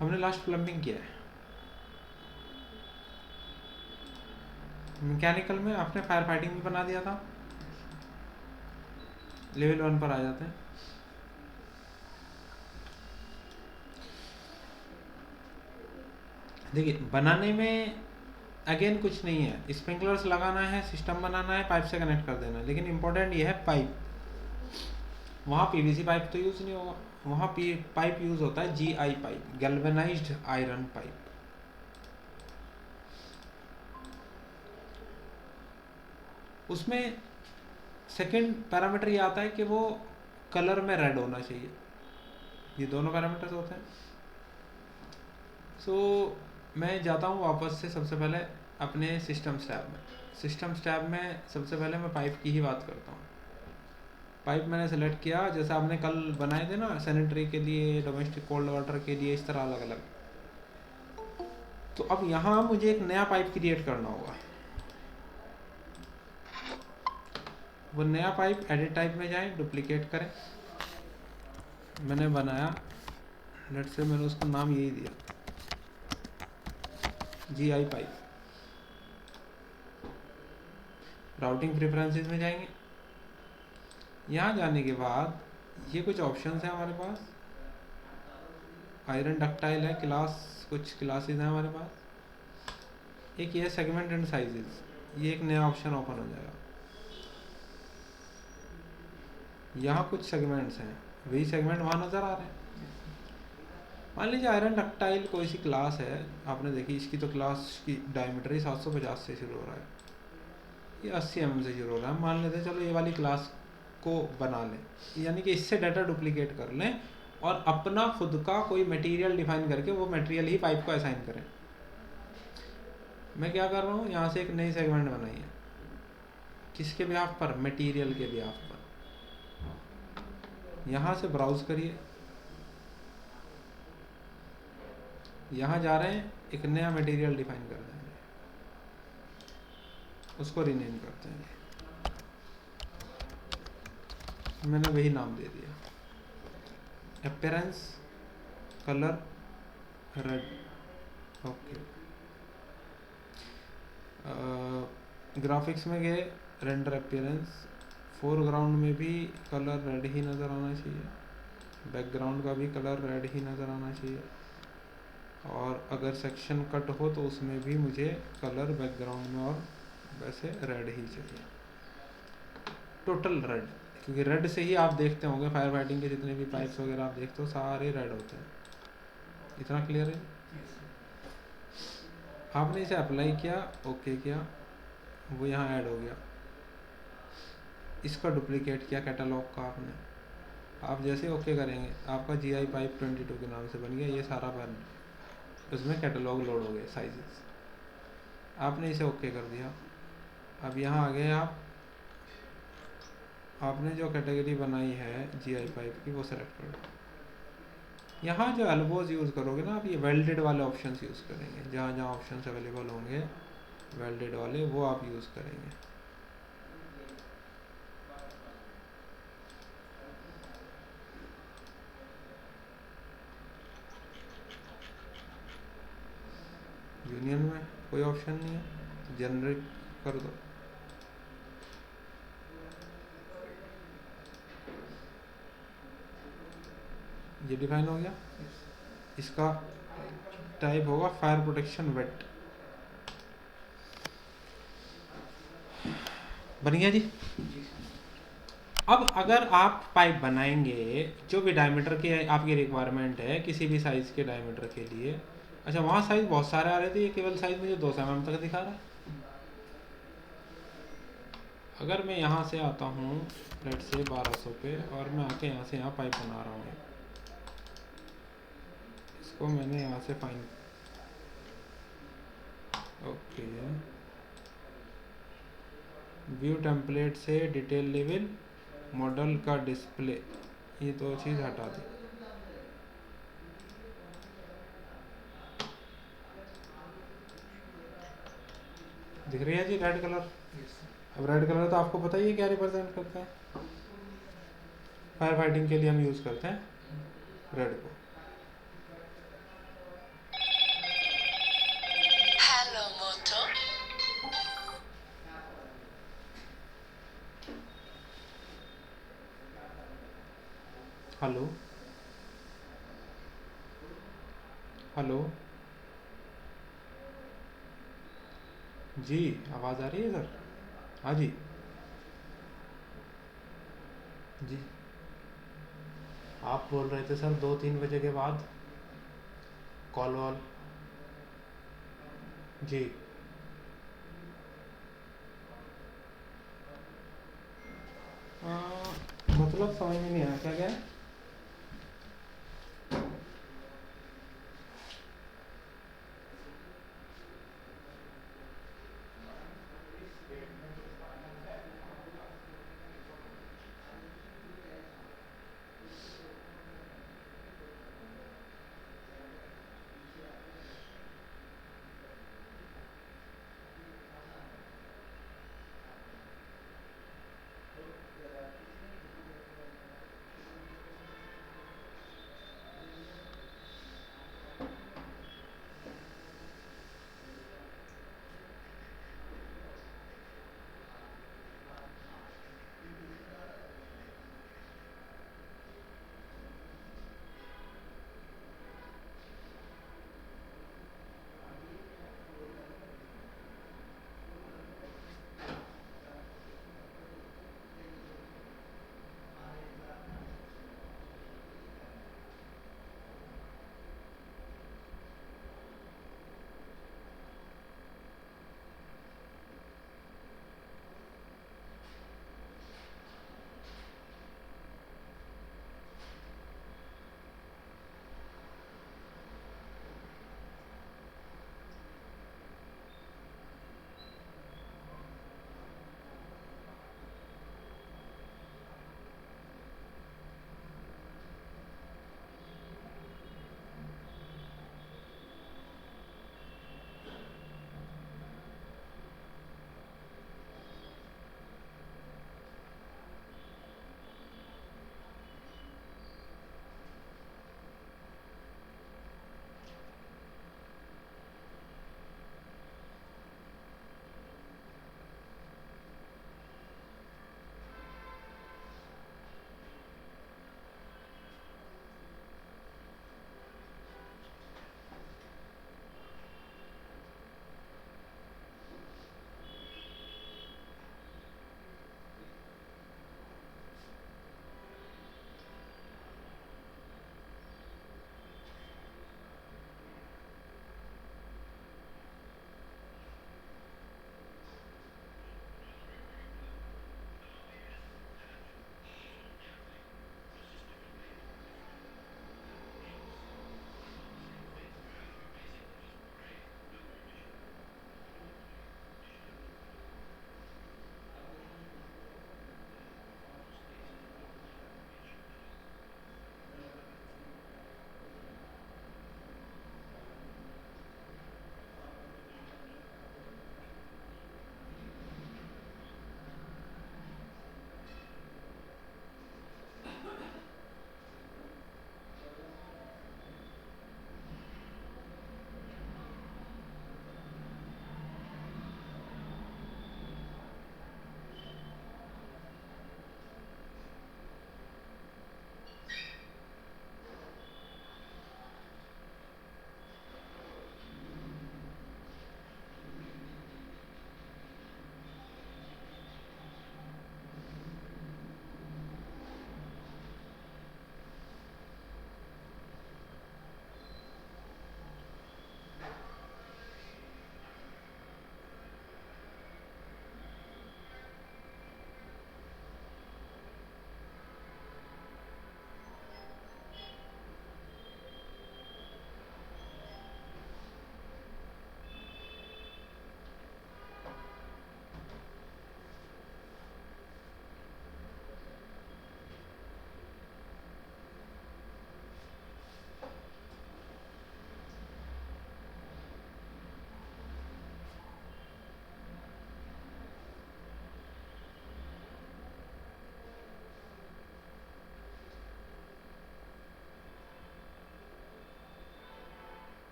हमने last plumbing किया है। मैकेनिकल में आपने फायर फाइटिंग भी बना दिया था, लेवल 1 पर आ जाते हैं। देखिए बनाने में अगेन कुछ नहीं है, स्प्रिंकलर्स लगाना है, सिस्टम बनाना है, पाइप से कनेक्ट कर देना है, लेकिन इंपॉर्टेंट ये है पाइप। वहाँ पीवीसी पाइप तो यूज़ नहीं होगा, वहाँ पाइप यूज़ होता है GI pipe, galvanized iron pipe. उसमें सेकंड पैरामीटर ये आता है कि वो कलर में रेड होना चाहिए, ये दोनों पैरामीटर्स होते हैं। सो मैं जाता हूँ वापस से सबसे पहले अपने सिस्टम स्टैब में। सिस्टम स्टैब में सबसे पहले मैं पाइप की ही बात करता हूँ। पाइप मैंने सेलेक्ट किया, जैसे आपने कल बनाए थे ना सैनिटरी के लिए, डोमेस्टिक कोल्ड वाटर के लिए, इस तरह अलग अलग। तो अब यहाँ मुझे एक नया पाइप क्रिएट करना होगा। वो नया पाइप एडिट टाइप में जाएं, डुप्लीकेट करें। मैंने बनाया, लेट से मैंने उसका नाम यही दिया, जीआई पाइप। राउटिंग प्रेफरेंसेस में जाएंगे। यहाँ जाने के बाद ये कुछ ऑप्शंस हैं हमारे पास। आयरन डक्टाइल है क्लास, कुछ क्लासेस हैं हमारे पास। एक ये सेगमेंट एंड साइजेस, ये एक नया ऑप्शन ओपन हो जाएगा। यहाँ कुछ सेगमेंट्स हैं, वही सेगमेंट वहाँ नज़र आ रहे हैं। मान लीजिए आयरन डक्टाइल कोई सी क्लास है, आपने देखी, इसकी तो क्लास की डायमीटर ही 750 से शुरू हो रहा है, ये 80 mm से शुरू हो रहा है। मान लेते हैं चलो ये वाली क्लास को बना लें, यानी कि इससे डाटा डुप्लीकेट कर लें और अपना खुद का कोई मटेरियल डिफाइन करके वो मटेरियल ही पाइप को असाइन करें। मैं क्या कर रहा हूँ, यहाँ से एक नई सेगमेंट बनाई है, किसके ब्याफ पर, मटेरियल के ब्याफ पर। यहाँ से ब्राउज करिए, यहाँ जा रहे हैं, एक नया मटेरियल डिफाइन कर देंगे, उसको रीनेम करते हैं। मैंने वही नाम दे दिया, appearance colour red. Okay, graphics में गए, रेंडर अपीयरेंस, फोरग्राउंड में भी कलर रेड ही नज़र आना चाहिए, बैकग्राउंड का भी कलर रेड ही नज़र आना चाहिए, और अगर सेक्शन कट हो तो उसमें भी मुझे कलर बैकग्राउंड में और वैसे रेड ही चाहिए, टोटल रेड। क्योंकि रेड से ही आप देखते होंगे फायर फाइटिंग के जितने भी पाइप्स वगैरह आप देखते हो सारे रेड होते हैं। इतना क्लियर है? आपने इसे अप्लाई किया, ओके किया, वो यहाँ ऐड हो गया। इसका डुप्लीकेट किया कैटलॉग का आपने, आप जैसे ओके करेंगे आपका जीआई पाइप 22 के नाम से बन गया, ये सारा बन, उसमें कैटलॉग लोड हो गए साइजेस। आपने इसे ओके कर दिया। अब यहाँ आ गए आप, आपने जो कैटेगरी बनाई है जीआई पाइप की वो सेलेक्ट कर दो। यहाँ जो एल्बोज यूज़ करोगे ना आप, ये वेल्डेड वाले ऑप्शंस यूज़ करेंगे, जहाँ जहाँ ऑप्शंस अवेलेबल होंगे वेल्डेड वाले वो आप यूज़ करेंगे। यूनियन में कोई ऑप्शन नहीं है, जनरिक कर दो। ये डिफाइन हो गया। इसका टाइप होगा फायर प्रोटेक्शन वेट। बन गया जी। अब अगर आप पाइप बनाएंगे जो भी डायमीटर की आपकी रिक्वायरमेंट है, किसी भी साइज़ के डायमीटर के लिए, अच्छा वहाँ साइज़ बहुत सारे आ रहे थे, ये केवल साइज़ मुझे 200 mm तक दिखा रहा है। अगर मैं यहाँ से आता हूँ लेट से 1200 पे, और मैं आके यहाँ से यहाँ पाइप बना रहा हूँ, इसको मैंने यहाँ से फाइन, ओके, व्यू टेम्पलेट से डिटेल लेवल, मॉडल का डिस्प्ले, ये दो चीज़ हटा दी। दिख रही है जी रेड कलर। अब रेड कलर तो आपको पता ही है क्या रिप्रेजेंट करता है, फायर फाइटिंग के लिए हम यूज़ करते हैं रेड को। हेलो। हेलो। जी। आवाज़ आ रही है सर? हाँ जी। जी। आप बोल रहे थे सर 2-3 बजे के बाद कॉल वॉल। जी। आ, मतलब समझ में नहीं आया, क्या क्या है?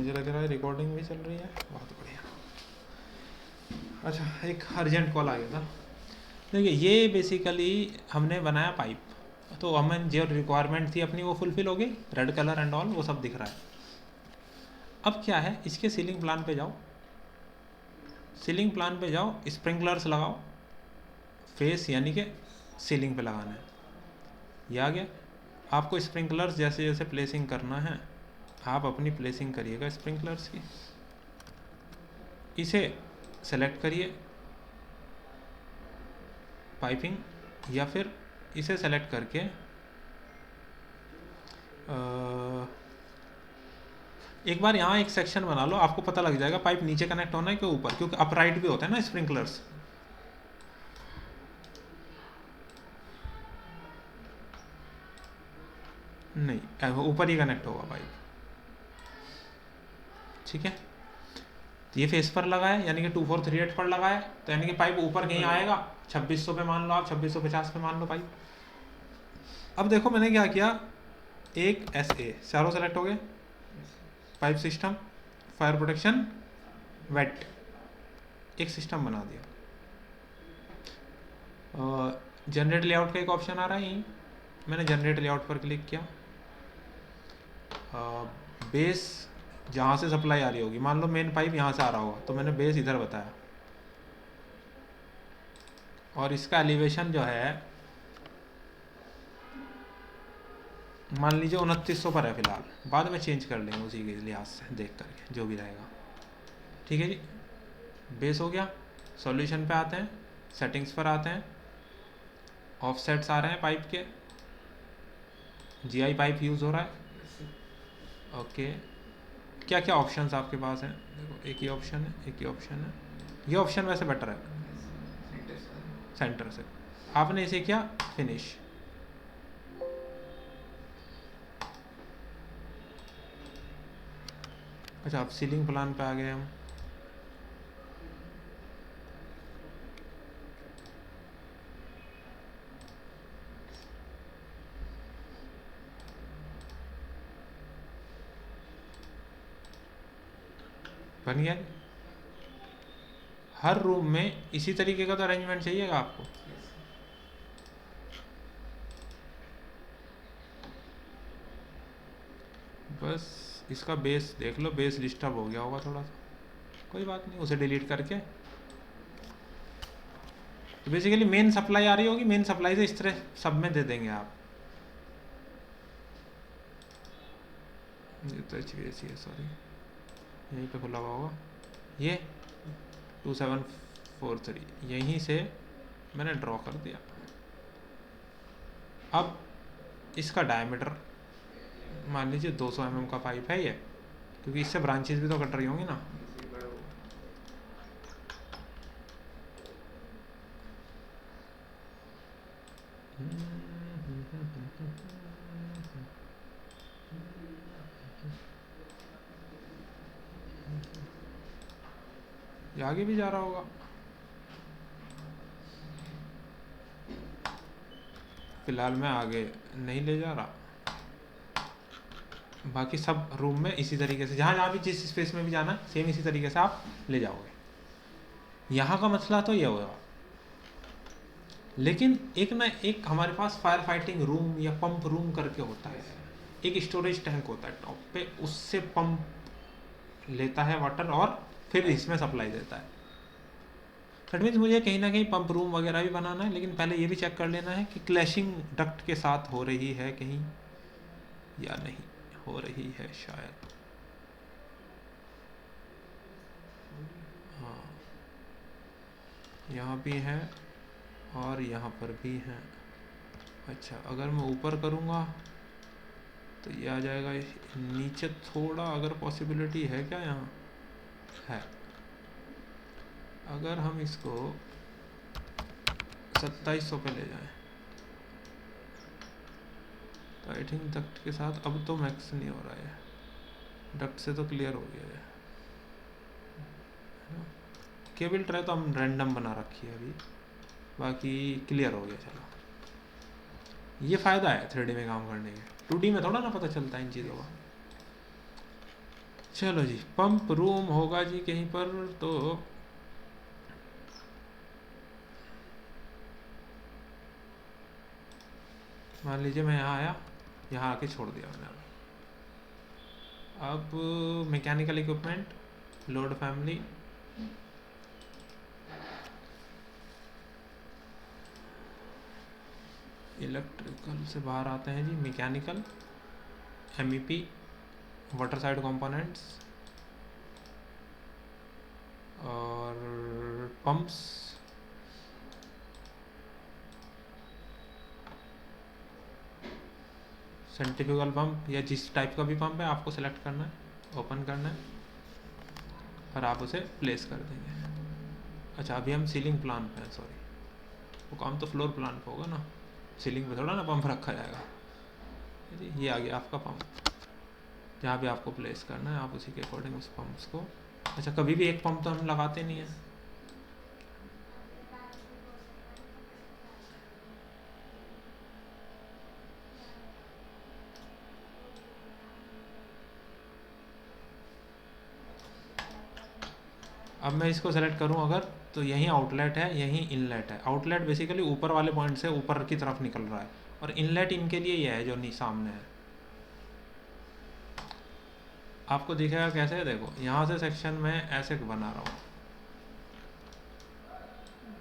मुझे लग रहा है रिकॉर्डिंग भी चल रही है, बहुत बढ़िया। अच्छा, एक अर्जेंट कॉल आ गया था। देखिए ये बेसिकली हमने बनाया पाइप, तो हमें जो रिक्वायरमेंट थी अपनी वो फुलफिल हो गई, रेड कलर एंड ऑल वो सब दिख रहा है। अब क्या है, इसके सीलिंग प्लान पे जाओ, सीलिंग प्लान पे जाओ, स्प्रिंकलर्स लगाओ, फेस यानी कि सीलिंग पे लगाना है, ये आ गया। आपको स्प्रिंकलर्स जैसे जैसे प्लेसिंग करना है आप अपनी प्लेसिंग करिएगा स्प्रिंकलर्स की। इसे सेलेक्ट करिए पाइपिंग, या फिर इसे सेलेक्ट करके एक बार यहाँ एक सेक्शन बना लो, आपको पता लग जाएगा पाइप नीचे कनेक्ट होना है कि ऊपर, क्योंकि अपराइट भी होता है ना स्प्रिंकलर्स। नहीं, ऊपर ही कनेक्ट होगा पाइप, ठीक है। तो ये फेस पर लगा है यानी कि 2438 पर लगा है, तो यानी कि पाइप ऊपर कहीं आएगा 2600 पे मान लो आप, 2650 पे मान लो पाइप। अब देखो मैंने क्या किया, एक SA चारों सेलेक्ट हो गए, pipe system, fire protection, wet, एक सिस्टम बना दिया। जनरेट लेआउट का एक ऑप्शन आ रहा है यहीं, मैंने जनरेट लेआउट पर क्लिक किया। बेस जहाँ से सप्लाई आ रही होगी, मान लो मेन पाइप यहाँ से आ रहा होगा, तो मैंने बेस इधर बताया, और इसका एलिवेशन जो है मान लीजिए 2900 पर है फिलहाल, बाद में चेंज कर लेंगे उसी के लिहाज से देख करके जो भी रहेगा, ठीक है जी। बेस हो गया। सॉल्यूशन पे आते हैं, सेटिंग्स पर आते हैं, ऑफसेट्स आ रहे हैं पाइप के, GI पाइप यूज़ हो रहा है, ओके। क्या क्या ऑप्शंस आपके पास हैं, देखो एक ही ऑप्शन है, एक ही ऑप्शन है, ये ऑप्शन वैसे बेटर है सेंटर से। आपने इसे किया फिनिश, अच्छा अब सीलिंग प्लान पे आ गए हम। बन गया। हर रूम में इसी तरीके का तो अरेंजमेंट चाहिएगा आपको, बस इसका बेस देख लो, बेस डिस्टर्ब हो गया होगा थोड़ा सा, कोई बात नहीं, उसे डिलीट करके। तो बेसिकली मेन सप्लाई आ रही होगी, मेन सप्लाई से इस तरह सब में दे देंगे आप। ये तो HVAC है, सॉरी, यहीं पे खुला हुआ होगा ये 2743, यहीं से मैंने ड्रॉ कर दिया। अब इसका डायमीटर मान लीजिए 200 mm का पाइप है ये, क्योंकि इससे ब्रांचेस भी तो कट रही होंगी ना। ये आगे भी जा रहा होगा, फिलहाल मैं आगे नहीं ले जा रहा, बाकी सब रूम में इसी तरीके से, जहाँ जहाँ भी जिस स्पेस में भी जाना है सेम इसी तरीके से आप ले जाओगे। यहाँ का मसला तो ये होगा, लेकिन एक ना एक हमारे पास फायर फाइटिंग रूम या पंप रूम करके होता है, एक स्टोरेज टैंक होता है टॉप पे, उससे पंप लेता है वाटर और फिर इसमें सप्लाई देता है। दैट मीन्स मुझे कहीं ना कहीं पंप रूम वगैरह भी बनाना है, लेकिन पहले ये भी चेक कर लेना है कि क्लैशिंग डक्ट के साथ हो रही है कहीं या नहीं हो रही है, शायद हाँ यहाँ भी है और यहाँ पर भी है। अच्छा अगर मैं ऊपर करूँगा तो ये आ जाएगा, नीचे थोड़ा अगर पॉसिबिलिटी है क्या, यहाँ है। अगर हम इसको 2700 पे ले जाएं तो आई थिंक डक्ट के साथ अब तो मैक्स नहीं हो रहा है, डक्ट से तो क्लियर हो गया है। केबल ट्रे तो हम रैंडम बना रखी है अभी, बाकी क्लियर हो गया। चलो ये फ़ायदा है 3D में काम करने के, 2D में थोड़ा ना पता चलता है इन चीज़ों का। चलो जी, पंप रूम होगा जी कहीं पर, तो मान लीजिए मैं यहाँ आया, यहाँ आके छोड़ दिया मैंने। अब mechanical equipment, load family, electrical से बाहर आते हैं जी, mechanical, MEP, water side components और पंप्स, सेंट्रीफ्यूगल पंप या जिस टाइप का भी पंप है आपको सेलेक्ट करना है, ओपन करना है और आप उसे प्लेस कर देंगे। अच्छा, अभी हम सीलिंग प्लान पे हैं, सॉरी, वो काम तो फ्लोर प्लान पे होगा ना, सीलिंग पे थोड़ा ना पंप रखा जाएगा। ये आ गया आपका पंप, जहाँ भी आपको प्लेस करना है आप उसी के अकॉर्डिंग उस पंप्स को। अच्छा, कभी भी एक पंप तो हम लगाते नहीं हैं, अब मैं इसको सेलेक्ट करूं अगर, तो यहीं आउटलेट है, यहीं इनलेट है। आउटलेट बेसिकली ऊपर वाले पॉइंट से ऊपर की तरफ निकल रहा है, और इनलेट इनके लिए यह है जो नहीं सामने है। आपको दिखेगा कैसे, देखो यहाँ से सेक्शन में ऐसे बना रहा हूँ,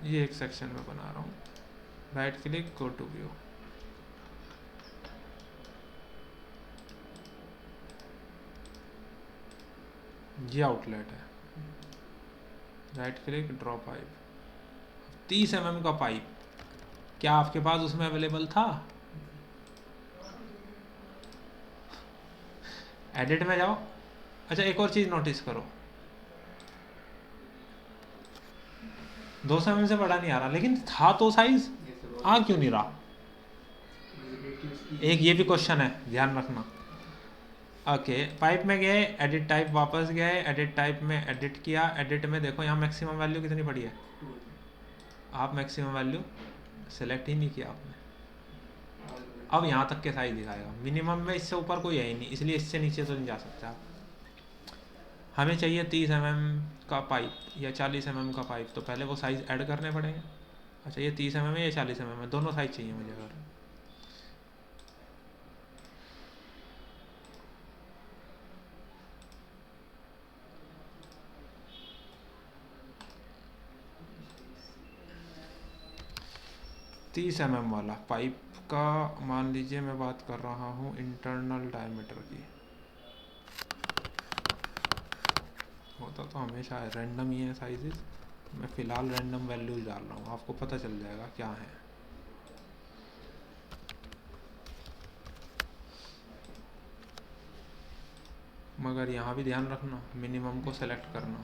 ये एक सेक्शन में बना रहा हूँ, right click, go to view, ये आउटलेट है, right click, draw pipe, 30 mm का पाइप, क्या आपके पास उसमें अवेलेबल था? एडिट में जाओ। अच्छा, एक और चीज़ नोटिस करो, 200 mm से बड़ा नहीं आ रहा, लेकिन था तो साइज, आ क्यों नहीं रहा? एक ये भी क्वेश्चन है, ध्यान रखना। ओके, पाइप में गए, एडिट टाइप वापस गए, एडिट टाइप में एडिट किया, एडिट में देखो यहाँ मैक्सिमम वैल्यू कितनी पड़ी है, आप मैक्सिमम वैल्यू सेलेक्ट ही नहीं किया आपने। अब यहाँ तक के साइज दिखाएगा, मिनिमम में इससे ऊपर कोई है ही नहीं, इसलिए इससे नीचे तो नहीं जा सकता आप। हमें चाहिए 30 mm का पाइप या 40 mm का पाइप, तो पहले वो साइज़ ऐड करने पड़ेंगे। अच्छा, ये 30 mm है या 40 mm है, दोनों साइज चाहिए मुझे। अगर तीस mm वाला पाइप का, मान लीजिए मैं बात कर रहा हूँ इंटरनल डायमीटर की, होता तो हमेशा है रैंडम ही है साइजेस, मैं फ़िलहाल रैंडम वैल्यूज डाल रहा हूँ, आपको पता चल जाएगा क्या है। मगर यहाँ भी ध्यान रखना, मिनिमम को सेलेक्ट करना।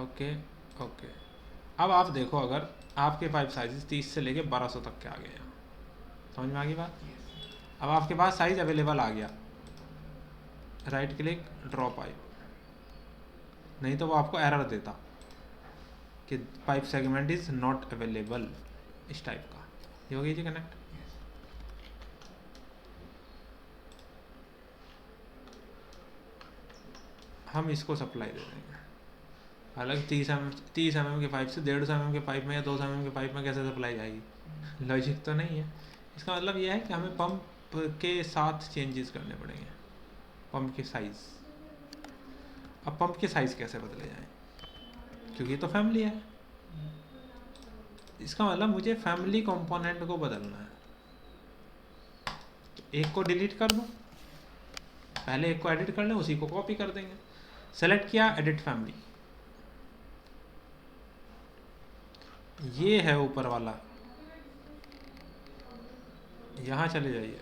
ओके ओके, अब आप देखो, अगर आपके पाइप साइजेस 30 से लेके 1200 तक के आ गए हैं, समझ में आ गई बात? अब आपके पास साइज अवेलेबल आ गया, राइट क्लिक, ड्रॉ पाइप, नहीं तो वो आपको एरर देता कि pipe segment is not available, इस टाइप का। ये हो गई जी कनेक्ट। हम इसको सप्लाई दे देंगे, हालांकि 30 mm के पाइप से 150 mm के पाइप में या 200 mm के पाइप में कैसे सप्लाई जाएगी, लॉजिक तो नहीं है। इसका मतलब यह है कि हमें पंप के साथ चेंजेस करने पड़ेंगे, पंप के साइज़। अब पंप के साइज़ कैसे बदले जाएं, क्योंकि ये तो फैमिली है, इसका मतलब मुझे फैमिली कंपोनेंट को बदलना है। तो एक को डिलीट कर दूं, पहले एक को एडिट कर लें, उसी को कॉपी कर देंगे। सेलेक्ट किया, एडिट फैमिली, ये है ऊपर वाला, यहाँ चले जाइए,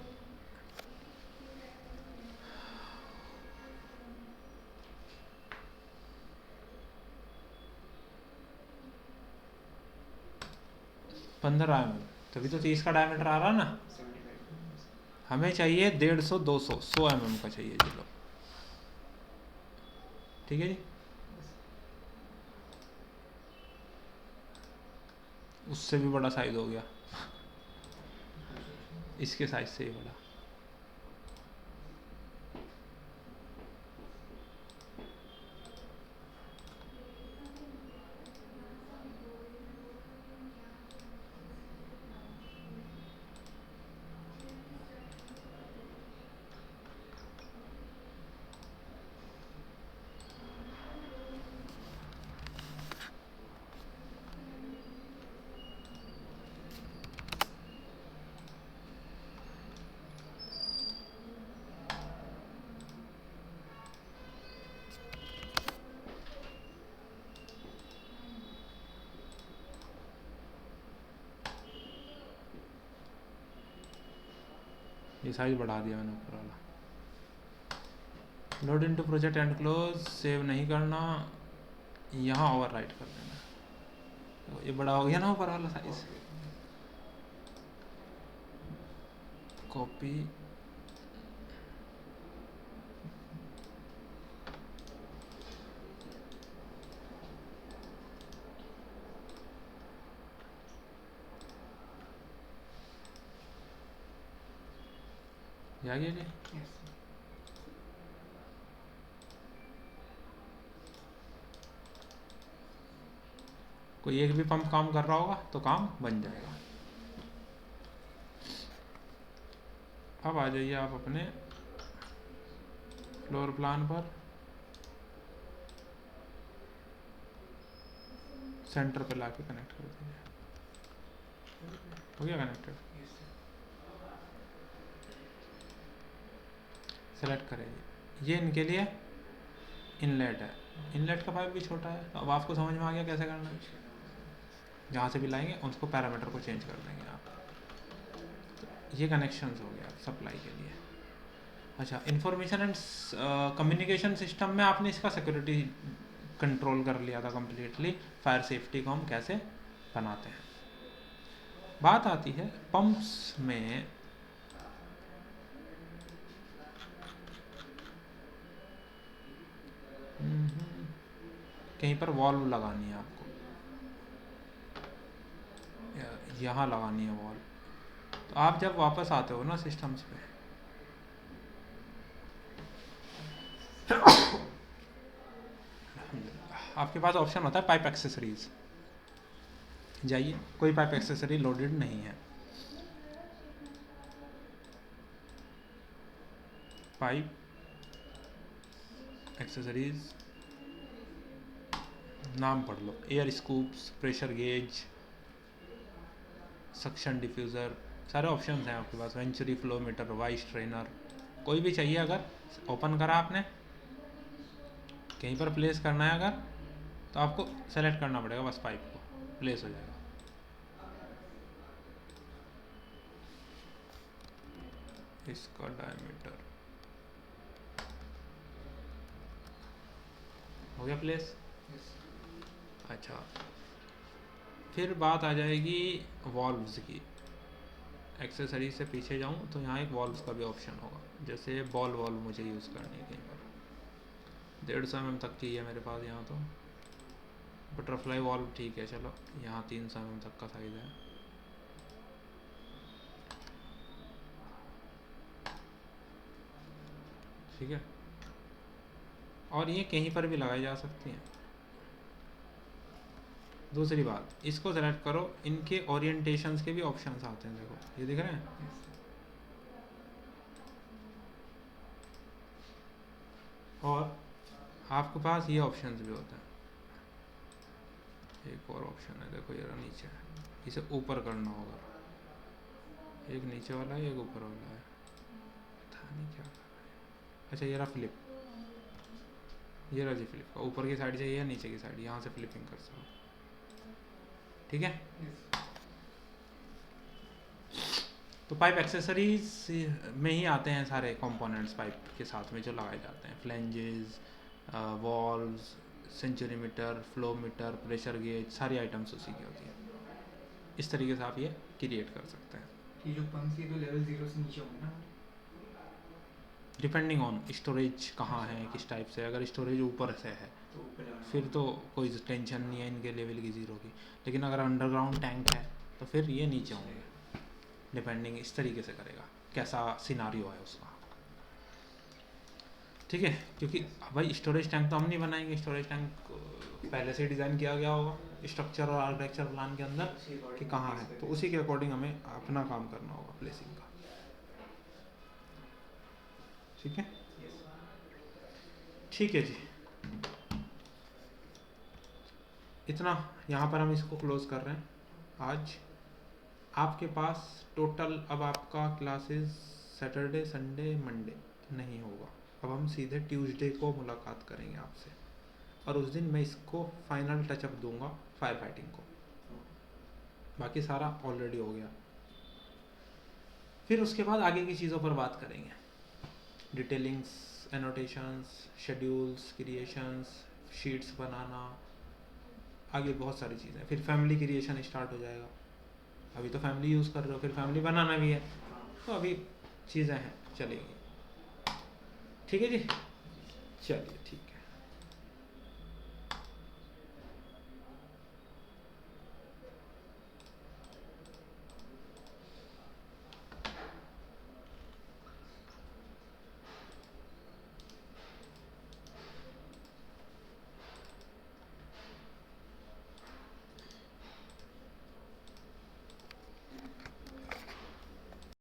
पंद्रह mm, तभी तो 30 का डायमीटर आ रहा ना। हमें चाहिए 150, 200, 100 mm का चाहिए जी, लो, ठीक है जी। उससे भी बड़ा साइज हो गया, इसके साइज से ही बड़ा। ये साइज बढ़ा दिया मैंने ऊपर वाला। Load into project and close, save नहीं करना, यहाँ ओवर राइट कर देना। तो ये बड़ा हो गया ना ऊपर वाला साइज। कॉपी, आ गया जी। कोई एक भी पंप काम कर रहा होगा तो काम बन जाएगा। अब आ जाइए आप अपने फ्लोर प्लान पर, सेंटर पे लाके कनेक्ट कर दीजिए। हो गया कनेक्टेड। सेलेक्ट करें, ये इनके लिए इनलेट है, इनलेट का पाइप भी छोटा है। तो अब आपको समझ में आ गया कैसे करना है। जहाँ से भी लाएंगे उसको पैरामीटर को चेंज कर देंगे आप। तो ये कनेक्शंस हो गया सप्लाई के लिए। अच्छा, इंफॉर्मेशन एंड कम्युनिकेशन सिस्टम में आपने इसका सिक्योरिटी कंट्रोल कर लिया था कम्प्लीटली। फायर सेफ्टी को हम कैसे बनाते हैं। बात आती है पंप्स में। कहीं पर वॉल्व लगानी है आपको, यहाँ लगानी है वॉल्व। तो आप जब वापस आते हो ना सिस्टम्स पे, आपके पास ऑप्शन होता है पाइप एक्सेसरीज। जाइए, कोई पाइप एक्सेसरी लोडेड नहीं है। पाइप एक्सेसरीज, नाम पढ़ लो, air scoops, pressure gauge, suction diffuser, सारे ऑप्शंस हैं आपके पास। Venturi, flow meter, vice trainer, कोई भी चाहिए। अगर ओपन करा आपने, कहीं पर प्लेस करना है अगर, तो आपको सेलेक्ट करना पड़ेगा बस, पाइप को प्लेस हो जाएगा। इसका डायमीटर हो गया प्लेस। अच्छा, फिर बात आ जाएगी वॉल्व्स की। एक्सेसरीज से पीछे जाऊं तो यहाँ एक वॉल्व्स का भी ऑप्शन होगा। जैसे बॉल वॉल्व मुझे यूज़ करनी है कहीं पर, 150 mm तक की है मेरे पास यहाँ। तो बटरफ्लाई वॉल्व ठीक है, चलो यहाँ 300 mm तक का साइज़ है। ठीक है, और ये कहीं पर भी लगाई जा सकती हैं। दूसरी बात, इसको सेलेक्ट करो, इनके ओरिएंटेशंस के भी ऑप्शंस आते हैं। देखो ये दिख रहे हैं। और आपके पास ये ऑप्शंस भी होते हैं। एक और ऑप्शन है, देखो ये नीचे है, इसे ऊपर करना होगा। एक नीचे वाला है, एक ऊपर वाला है, पता नहीं क्या कर रहा है। अच्छा, ये रहा फ्लिप, ये रहा जी फ्लिप का। ऊपर की साइड चाहिए, नीचे की साइड, यहाँ से फ्लिपिंग कर सकते। ठीक है। तो पाइप एक्सेसरीज में ही आते हैं सारे कंपोनेंट्स पाइप के साथ में जो लगाए जाते हैं। फ्लेंजेस, वॉल्व्स, सेंचुरीमीटर, फ्लो मीटर, प्रेशर गेज, सारी आइटम्स उसी की होती है। इस तरीके से आप ये क्रिएट कर सकते हैं। ये जो पंप की तो लेवल 0 से नीचे होंगे ना, डिपेंडिंग ऑन स्टोरेज कहाँ है, किस टाइप से। अगर स्टोरेज ऊपर से है तो फिर तो कोई टेंशन नहीं है इनके लेवल की, 0 की। लेकिन अगर अंडरग्राउंड टैंक है तो फिर ये नीचे होंगे। डिपेंडिंग इस तरीके से करेगा कैसा सिनारियो है उसका। ठीक है, क्योंकि भाई स्टोरेज टैंक तो हम नहीं बनाएंगे। स्टोरेज टैंक पहले से डिज़ाइन किया गया होगा स्ट्रक्चर और आर्किटेक्चर प्लान के अंदर कि कहाँ है, तो उसी के अकॉर्डिंग हमें अपना काम करना होगा प्लेसिंग का। ठीक है, ठीक है जी। इतना यहाँ पर हम इसको क्लोज कर रहे हैं आज। आपके पास टोटल अब आपका क्लासेस सैटरडे, संडे, मंडे नहीं होगा। अब हम सीधे ट्यूसडे को मुलाकात करेंगे आपसे, और उस दिन मैं इसको फाइनल टचअप दूंगा फायर फाइटिंग को। बाकी सारा ऑलरेडी हो गया। फिर उसके बाद आगे की चीज़ों पर बात करेंगे, detailings, annotations, schedules, creations, sheets बनाना, आगे बहुत सारी चीज़ें। फिर फैमिली क्रिएशन स्टार्ट हो जाएगा, अभी तो फैमिली यूज़ कर रहे हो, फिर फैमिली बनाना भी है, तो अभी चीज़ें हैं चलेंगी। ठीक है जी, चलिए ठीक है।